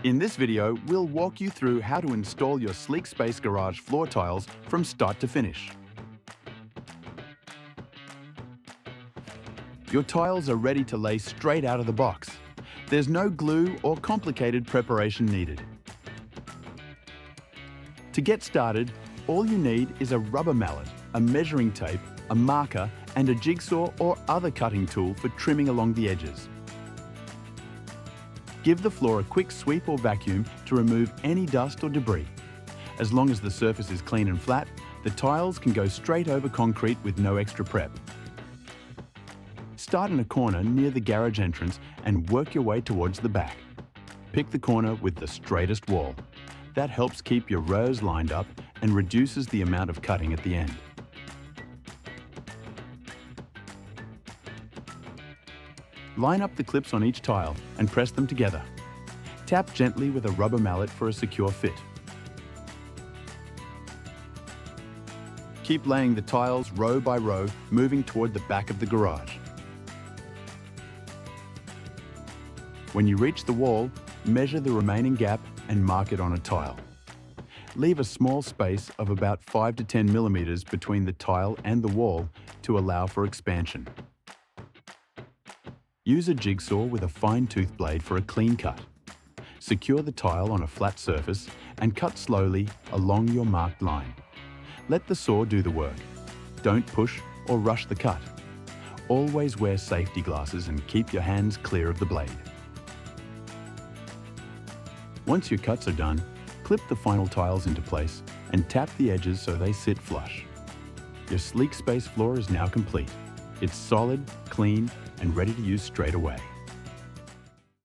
In this video, we'll walk you through how to install your Sleek Space Garage floor tiles from start to finish. Your tiles are ready to lay straight out of the box. There's no glue or complicated preparation needed. To get started, all you need is a rubber mallet, a measuring tape, a marker, and a jigsaw or other cutting tool for trimming along the edges. Give the floor a quick sweep or vacuum to remove any dust or debris. As long as the surface is clean and flat, the tiles can go straight over concrete with no extra prep. Start in a corner near the garage entrance and work your way towards the back. Pick the corner with the straightest wall. That helps keep your rows lined up and reduces the amount of cutting at the end. Line up the clips on each tile and press them together. Tap gently with a rubber mallet for a secure fit. Keep laying the tiles row by row, moving toward the back of the garage. When you reach the wall, measure the remaining gap and mark it on a tile. Leave a small space of about 5 to 10 millimeters between the tile and the wall to allow for expansion. Use a jigsaw with a fine tooth blade for a clean cut. Secure the tile on a flat surface and cut slowly along your marked line. Let the saw do the work. Don't push or rush the cut. Always wear safety glasses and keep your hands clear of the blade. Once your cuts are done, clip the final tiles into place and tap the edges so they sit flush. Your Sleek Space floor is now complete. It's solid, clean, and ready to use straight away.